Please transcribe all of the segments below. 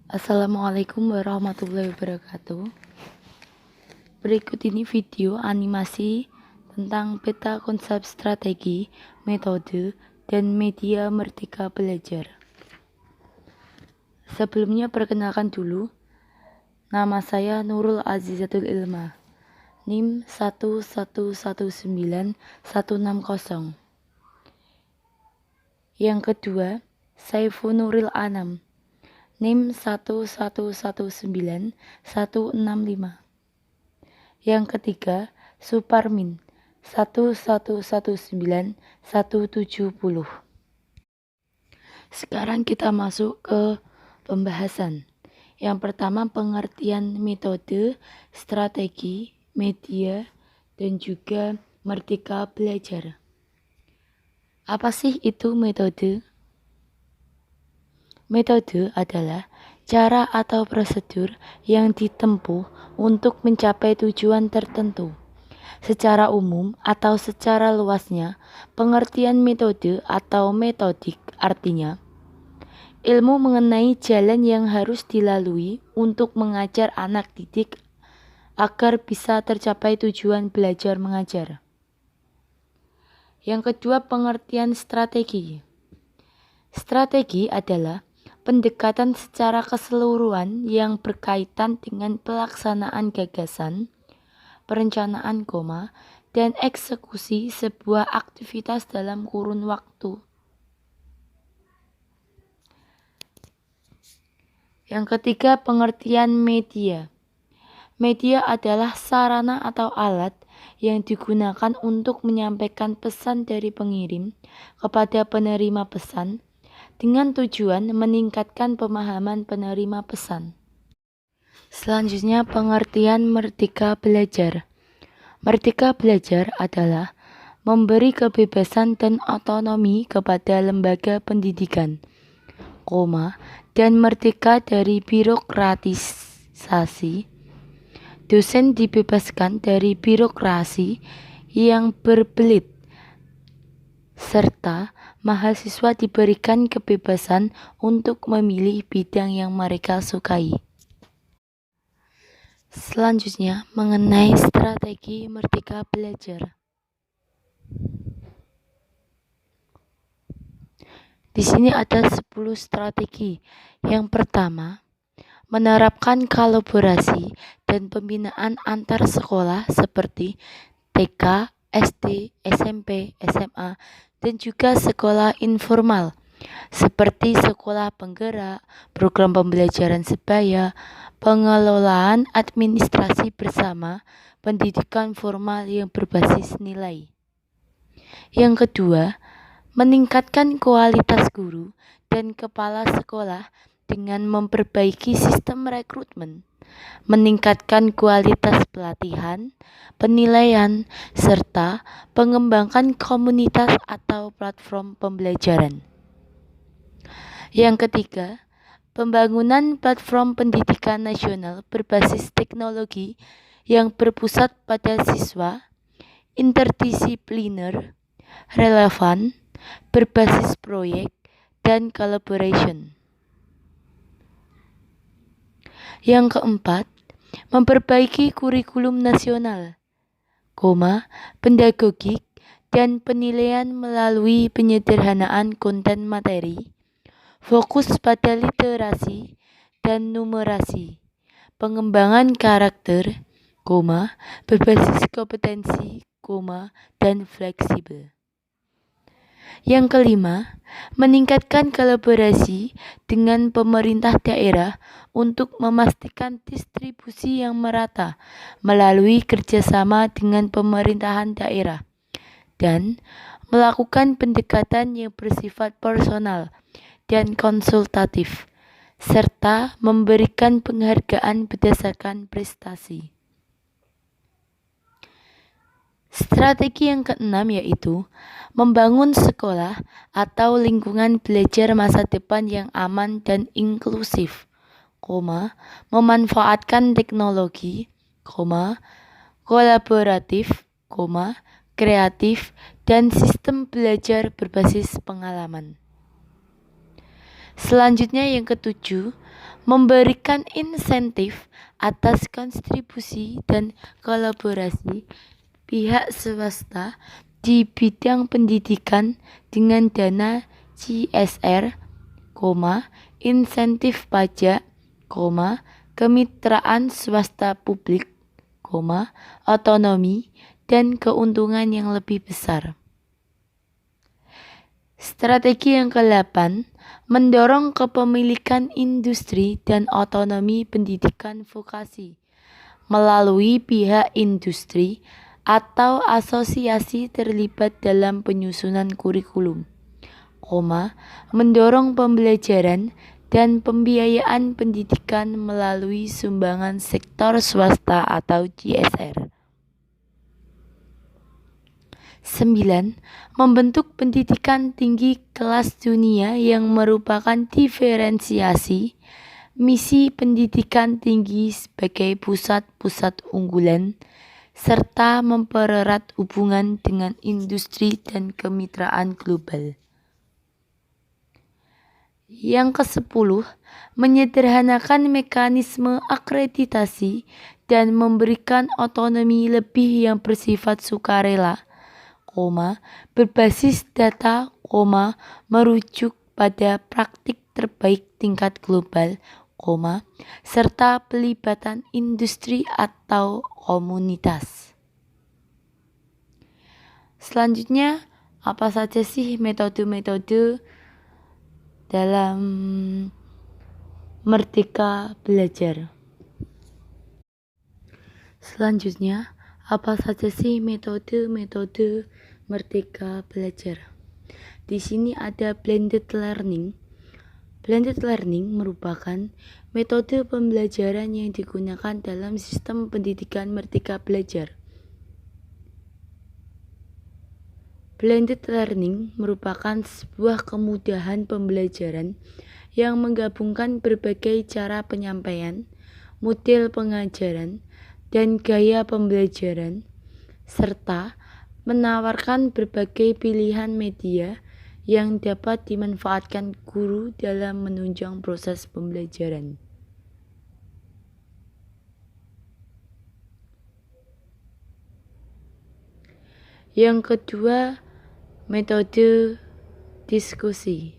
Assalamualaikum warahmatullahi wabarakatuh. Berikut ini video animasi tentang peta konsep strategi, metode, dan media Merdeka Belajar. Sebelumnya perkenalkan dulu, nama saya Nurul Azizatul Ilma, NIM 1119160. Yang kedua, Saifun Nuril Anam, NIM 1119165. Yang ketiga, Suparmin 1119170. Sekarang kita masuk ke pembahasan. Yang pertama, pengertian metode, strategi, media, dan juga Merdeka Belajar. Apa sih itu metode? Metode adalah cara atau prosedur yang ditempuh untuk mencapai tujuan tertentu. Secara umum atau secara luasnya, pengertian metode atau metodik artinya ilmu mengenai jalan yang harus dilalui untuk mengajar anak didik agar bisa tercapai tujuan belajar mengajar. Yang kedua, pengertian strategi. Strategi adalah pendekatan secara keseluruhan yang berkaitan dengan pelaksanaan gagasan, perencanaan, dan eksekusi sebuah aktivitas dalam kurun waktu. Yang ketiga, pengertian media. Media adalah sarana atau alat yang digunakan untuk menyampaikan pesan dari pengirim kepada penerima pesan dengan tujuan meningkatkan pemahaman penerima pesan. Selanjutnya, pengertian Merdeka Belajar. Merdeka Belajar adalah memberi kebebasan dan otonomi kepada lembaga pendidikan, dan merdeka dari birokratisasi. Dosen dibebaskan dari birokrasi yang berbelit, serta mahasiswa diberikan kebebasan untuk memilih bidang yang mereka sukai. Selanjutnya, mengenai strategi Merdeka Belajar. Di sini ada 10 strategi. Yang pertama, menerapkan kolaborasi dan pembinaan antar sekolah seperti TK, SD, SMP, SMA, dan juga sekolah informal seperti sekolah penggerak, program pembelajaran sebaya, pengelolaan administrasi bersama, pendidikan formal yang berbasis nilai. Yang kedua, meningkatkan kualitas guru dan kepala sekolah dengan memperbaiki sistem rekrutmen, meningkatkan kualitas pelatihan, penilaian, serta pengembangan komunitas atau platform pembelajaran. Yang ketiga, pembangunan platform pendidikan nasional berbasis teknologi yang berpusat pada siswa, interdisipliner, relevan, berbasis proyek, dan collaboration. Yang keempat, memperbaiki kurikulum nasional, pedagogik, dan penilaian melalui penyederhanaan konten materi, fokus pada literasi dan numerasi, pengembangan karakter, berbasis kompetensi, dan fleksibel. Yang kelima, meningkatkan kolaborasi dengan pemerintah daerah untuk memastikan distribusi yang merata melalui kerjasama dengan pemerintahan daerah dan melakukan pendekatan yang bersifat personal dan konsultatif, serta memberikan penghargaan berdasarkan prestasi. Strategi yang keenam yaitu membangun sekolah atau lingkungan belajar masa depan yang aman dan inklusif, memanfaatkan teknologi, kolaboratif, kreatif, dan sistem belajar berbasis pengalaman. Selanjutnya yang ketujuh, memberikan insentif atas kontribusi dan kolaborasi pihak swasta di bidang pendidikan dengan dana CSR, insentif pajak, kemitraan swasta publik, otonomi, dan keuntungan yang lebih besar. Strategi yang ke-8, mendorong kepemilikan industri dan otonomi pendidikan vokasi melalui pihak industri atau asosiasi terlibat dalam penyusunan kurikulum, mendorong pembelajaran dan pembiayaan pendidikan melalui sumbangan sektor swasta atau CSR. 9. Membentuk pendidikan tinggi kelas dunia yang merupakan diferensiasi misi pendidikan tinggi sebagai pusat-pusat unggulan serta mempererat hubungan dengan industri dan kemitraan global. Yang ke-10, menyederhanakan mekanisme akreditasi dan memberikan otonomi lebih yang bersifat sukarela, berbasis data, merujuk pada praktik terbaik tingkat global, serta pelibatan industri atau komunitas. Selanjutnya, apa saja sih metode-metode dalam Merdeka Belajar? Selanjutnya, apa saja sih metode-metode Merdeka Belajar? Di sini ada blended learning. Blended learning merupakan metode pembelajaran yang digunakan dalam sistem pendidikan Merdeka Belajar. Blended learning merupakan sebuah kemudahan pembelajaran yang menggabungkan berbagai cara penyampaian, model pengajaran, dan gaya pembelajaran, serta menawarkan berbagai pilihan media yang dapat dimanfaatkan guru dalam menunjang proses pembelajaran. Yang kedua, metode diskusi.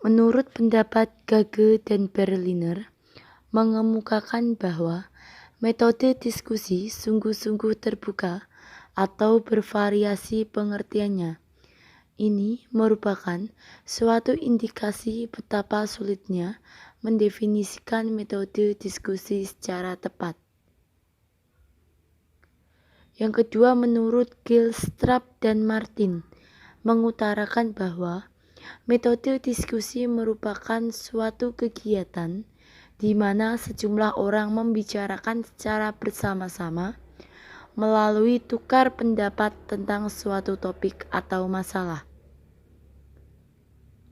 Menurut pendapat Gage dan Berliner, mengemukakan bahwa metode diskusi sungguh-sungguh terbuka atau bervariasi pengertiannya. Ini merupakan suatu indikasi betapa sulitnya mendefinisikan metode diskusi secara tepat. Yang kedua, menurut Gilstrap dan Martin, mengutarakan bahwa metode diskusi merupakan suatu kegiatan di mana sejumlah orang membicarakan secara bersama-sama melalui tukar pendapat tentang suatu topik atau masalah,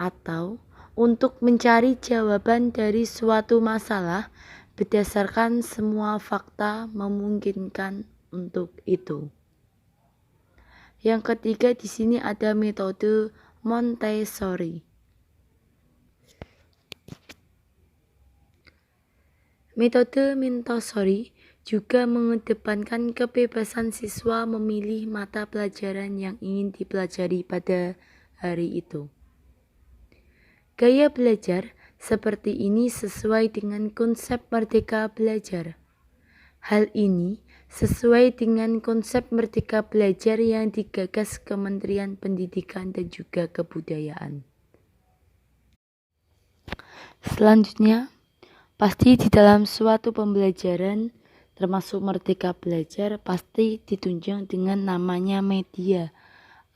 atau untuk mencari jawaban dari suatu masalah berdasarkan semua fakta memungkinkan untuk itu. Yang ketiga, di sini ada metode Montessori. Metode Montessori juga mengedepankan kebebasan siswa memilih mata pelajaran yang ingin dipelajari pada hari itu. Gaya belajar seperti ini sesuai dengan konsep Merdeka Belajar. Hal ini sesuai dengan konsep Merdeka Belajar yang digagas Kementerian Pendidikan dan juga Kebudayaan. Selanjutnya, pasti di dalam suatu pembelajaran termasuk Merdeka Belajar pasti ditunjang dengan namanya media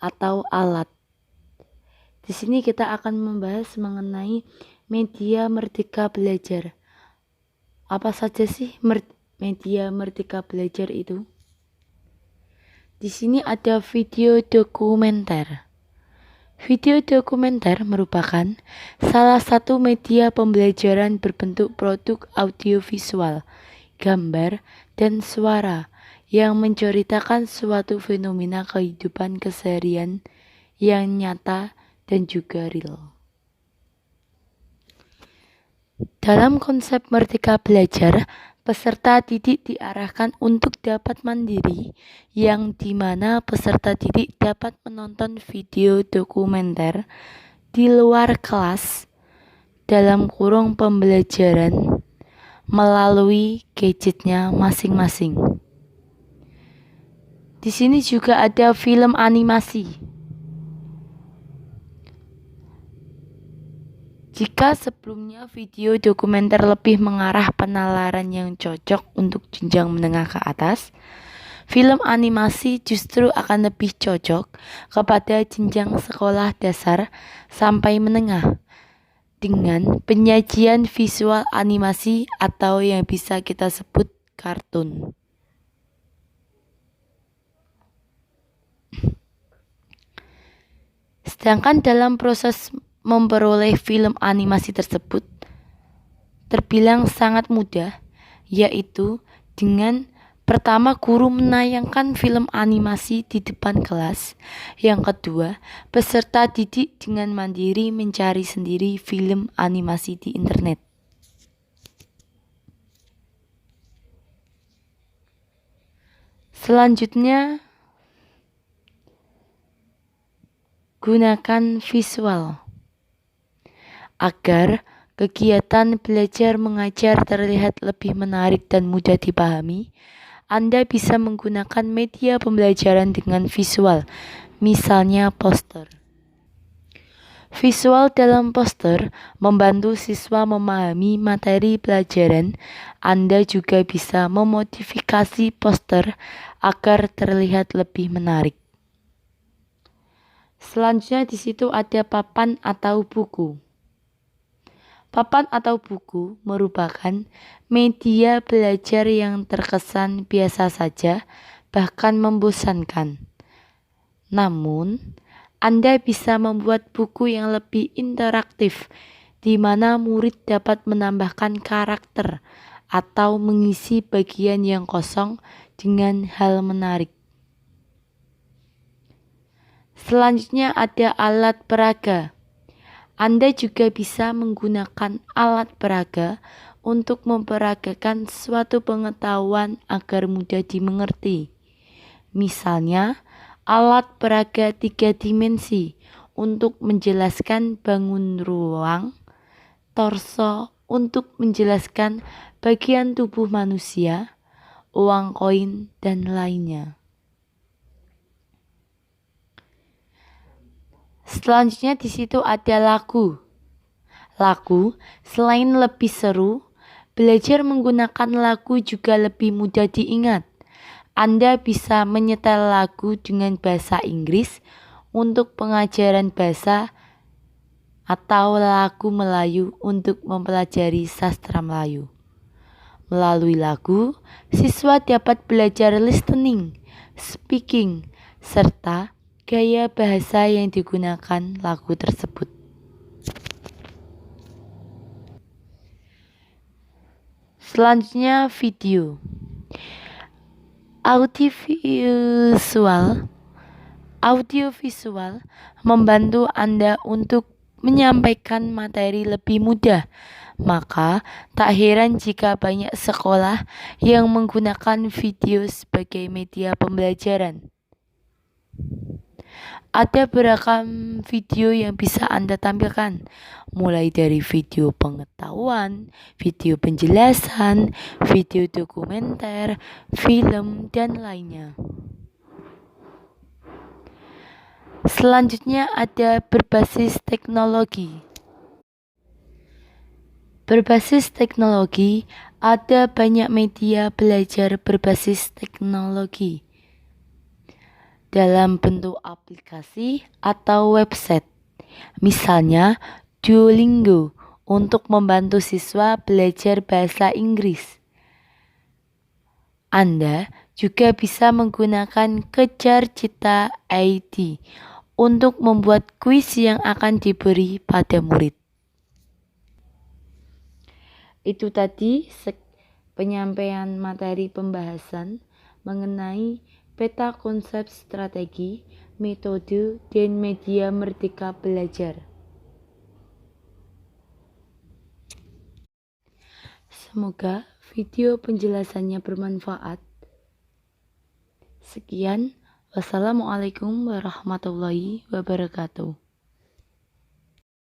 atau alat. Di sini kita akan membahas mengenai media Merdeka Belajar. Apa saja sih media Merdeka Belajar itu? Di sini ada video dokumenter. Video dokumenter merupakan salah satu media pembelajaran berbentuk produk audiovisual, gambar, dan suara yang menceritakan suatu fenomena kehidupan keseharian yang nyata dan juga real. Dalam konsep Merdeka Belajar, peserta didik diarahkan untuk dapat mandiri, yang dimana peserta didik dapat menonton video dokumenter di luar kelas dalam kurung pembelajaran melalui gadgetnya masing-masing. Di sini juga ada film animasi. Jika sebelumnya video dokumenter lebih mengarah penalaran yang cocok untuk jenjang menengah ke atas, film animasi justru akan lebih cocok kepada jenjang sekolah dasar sampai menengah dengan penyajian visual animasi atau yang bisa kita sebut kartun. Sedangkan dalam proses memperoleh film animasi tersebut terbilang sangat mudah, yaitu dengan pertama guru menayangkan film animasi di depan kelas. Yang kedua, peserta didik dengan mandiri mencari sendiri film animasi di internet. Selanjutnya, gunakan visual agar kegiatan belajar mengajar terlihat lebih menarik dan mudah dipahami. Anda bisa menggunakan media pembelajaran dengan visual, misalnya poster. Visual dalam poster membantu siswa memahami materi pelajaran. Anda juga bisa memodifikasi poster agar terlihat lebih menarik. Selanjutnya di situ ada papan atau buku. Papan atau buku merupakan media belajar yang terkesan biasa saja, bahkan membosankan. Namun, Anda bisa membuat buku yang lebih interaktif, di mana murid dapat menambahkan karakter atau mengisi bagian yang kosong dengan hal menarik. Selanjutnya ada alat peraga. Anda juga bisa menggunakan alat peraga untuk memperagakan suatu pengetahuan agar mudah dimengerti. Misalnya, alat peraga 3 dimensi untuk menjelaskan bangun ruang, torso untuk menjelaskan bagian tubuh manusia, uang koin, dan lainnya. Selanjutnya di situ ada lagu. Lagu selain lebih seru, belajar menggunakan lagu juga lebih mudah diingat. Anda bisa menyetel lagu dengan bahasa Inggris untuk pengajaran bahasa atau lagu Melayu untuk mempelajari sastra Melayu. Melalui lagu, siswa dapat belajar listening, speaking, serta gaya bahasa yang digunakan lagu tersebut. Selanjutnya video. Audiovisual membantu Anda untuk menyampaikan materi lebih mudah. Maka tak heran jika banyak sekolah yang menggunakan video sebagai media pembelajaran. Ada beragam video yang bisa Anda tampilkan, mulai dari video pengetahuan, video penjelasan, video dokumenter, film, dan lainnya. Selanjutnya ada berbasis teknologi. Berbasis teknologi, ada banyak media belajar berbasis teknologi dalam bentuk aplikasi atau website. Misalnya Duolingo untuk membantu siswa belajar bahasa Inggris. Anda juga bisa menggunakan Kejar Cita ID untuk membuat kuis yang akan diberi pada murid. Itu tadi penyampaian materi pembahasan mengenai peta konsep strategi, metode, dan media Merdeka Belajar. Semoga video penjelasannya bermanfaat. Sekian, wassalamualaikum warahmatullahi wabarakatuh.